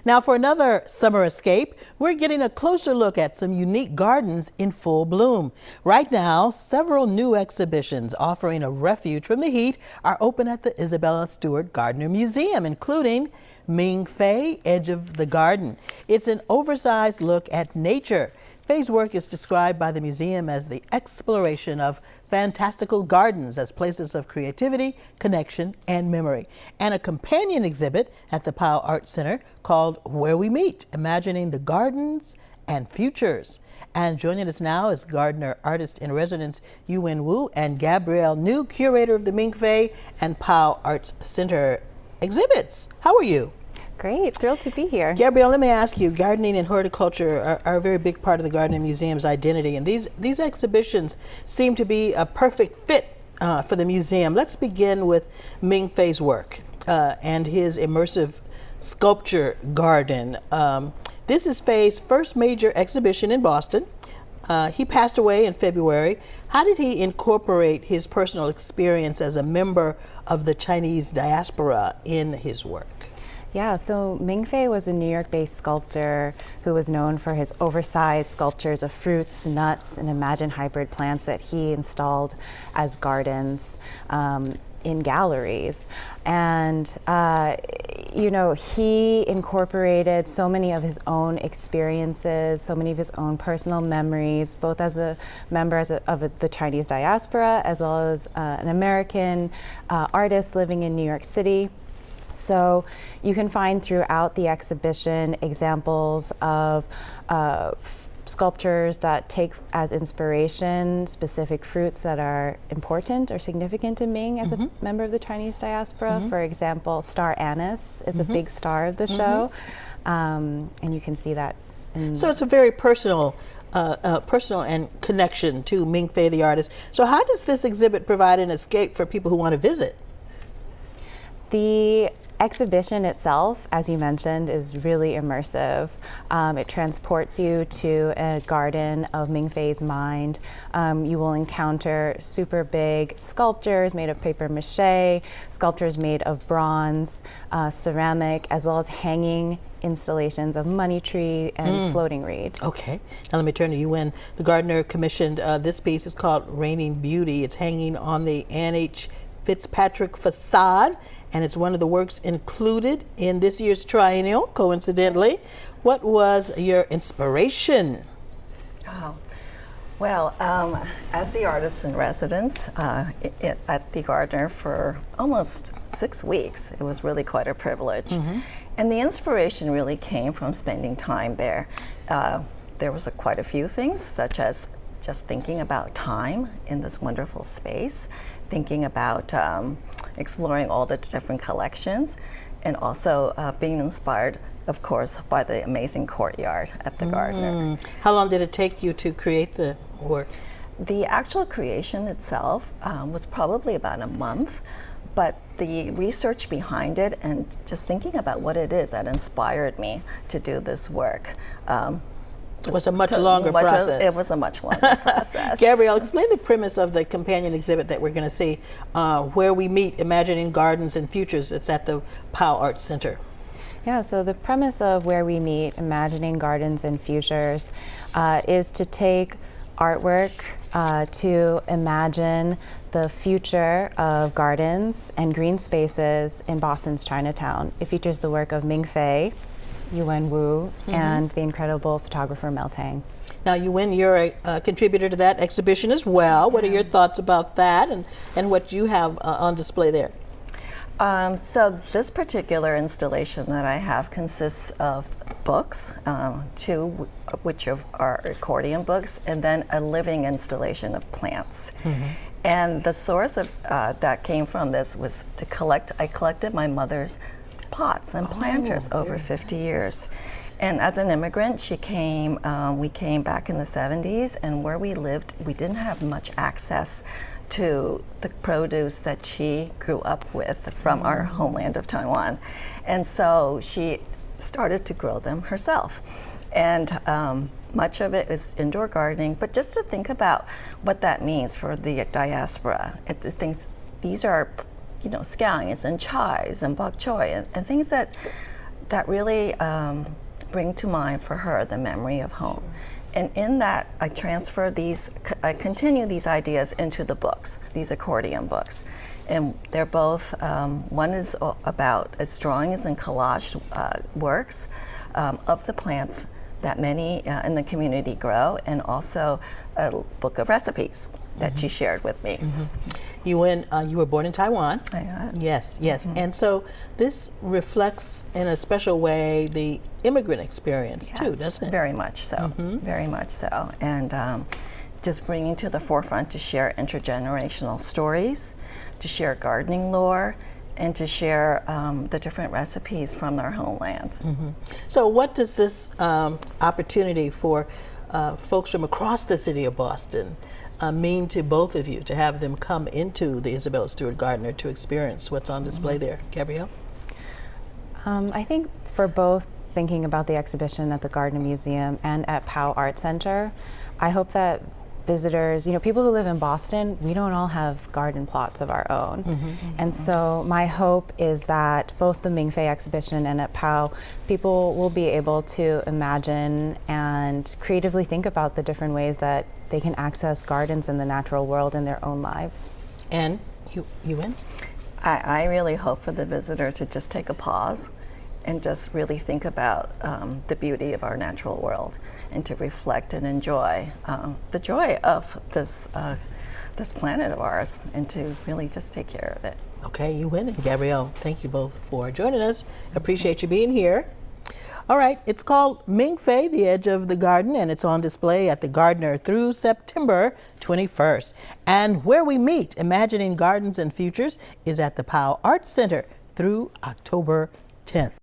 Now for another summer escape, we're getting a closer look at some unique gardens in full bloom. Right now, several new exhibitions offering a refuge from the heat are open at the Isabella Stewart Gardner Museum, including Ming Fei, Edge of the Garden. It's an oversized look at nature. Fei's work is described by the museum as the exploration of fantastical gardens as places of creativity, connection, and memory, and a companion exhibit at the Powell Art Center called Where We Meet, Imagining the Gardens and Futures. And joining us now is Gardner Artist in Residence Yuwen Wu and Gabrielle New, curator of the Ming Fei and Powell Arts Center exhibits. How are you? Great, thrilled to be here. Gabrielle, let me ask you, gardening and horticulture are a very big part of the Gardner Museum's identity, and these exhibitions seem to be a perfect fit for the museum. Let's begin with Ming Fei's work and his immersive sculpture garden. This is Fei's first major exhibition in Boston. He passed away in February. How did he incorporate his personal experience as a member of the Chinese diaspora in his work? Yeah, so Ming Fei was a New York-based sculptor who was known for his oversized sculptures of fruits, nuts, and imagined hybrid plants that he installed as gardens in galleries. And, you know, he incorporated so many of his own experiences, so many of his own personal memories, both as a member of the Chinese diaspora, as well as an American artist living in New York City. So you can find throughout the exhibition examples of sculptures that take as inspiration specific fruits that are important or significant to Ming as a member of the Chinese diaspora. For example, star anise is a big star of the show, and you can see that. So it's a very personal and connection to Ming Fei the artist. So how does this exhibit provide an escape for people who want to visit? The exhibition itself, as you mentioned, is really immersive. It transports you to a garden of Ming Fei's mind. You will encounter super big sculptures made of paper mache, sculptures made of bronze, ceramic, as well as hanging installations of money tree and floating reed. Okay, now let me turn to you. When the Gardner commissioned this piece, is called Raining Beauty. It's hanging on the Anne H. Fitzpatrick facade, and it's one of the works included in this year's triennial, coincidentally. What was your inspiration? Oh, well, as the artist in residence at the Gardner for almost 6 weeks, it was really quite a privilege. And the inspiration really came from spending time there. There was quite a few things, such as just thinking about time in this wonderful space, thinking about exploring all the different collections, and also being inspired, of course, by the amazing courtyard at the Gardner. How long did it take you to create the work? The actual creation itself was probably about a month, but the research behind it and just thinking about what it is that inspired me to do this work was a much longer process. It was a much longer process. Gabrielle, explain the premise of the companion exhibit that we're going to see, Where We Meet, Imagining Gardens and Futures. It's at the Powell Art Center. Yeah, so the premise of Where We Meet, Imagining Gardens and Futures is to take artwork to imagine the future of gardens and green spaces in Boston's Chinatown. It features the work of Ming Fei, Yuwen Wu, and the incredible photographer Mel Tang. Now, Yuwen, you're a contributor to that exhibition as well. What are your thoughts about that and what you have on display there? So this particular installation that I have consists of books, two which are accordion books, and then a living installation of plants. And the source of that came from this was to I collected my mother's pots and planters over 50 years. And as an immigrant, we came back in the 70s, and where we lived, we didn't have much access to the produce that she grew up with from our homeland of Taiwan. And so she started to grow them herself. And much of it is indoor gardening, but just to think about what that means for the diaspora. These are, scallions and chives and bok choy and things that that really bring to mind for her the memory of home. And in that, I continue these ideas into the books, these accordion books. And they're both, one is about drawings and collage works of the plants that many in the community grow, and also a book of recipes that she shared with me. You were born in Taiwan. I was. Yes, yes. And so this reflects in a special way the immigrant experience too, Yes, doesn't it? very much so, very much so. And just bringing to the forefront to share intergenerational stories, to share gardening lore, and to share the different recipes from our homeland. So what does this opportunity for folks from across the city of Boston mean to both of you, to have them come into the Isabella Stewart Gardner to experience what's on display there? Gabrielle? I think for both thinking about the exhibition at the Gardner Museum and at Powell Art Center, I hope that visitors, people who live in Boston, we don't all have garden plots of our own. And so my hope is that both the Ming Fei exhibition and at Powell, people will be able to imagine and creatively think about the different ways that they can access gardens in the natural world in their own lives. And you in? I really hope for the visitor to just take a pause and just really think about the beauty of our natural world, and to reflect and enjoy the joy of this planet of ours, and to really just take care of it. Okay, you win. And Gabrielle, thank you both for joining us. Appreciate you being here. All right, it's called Ming Fei, The Edge of the Garden, and it's on display at the Gardner through September 21st. And where we meet, Imagining Gardens and Futures, is at the Powell Art Center through October 10th.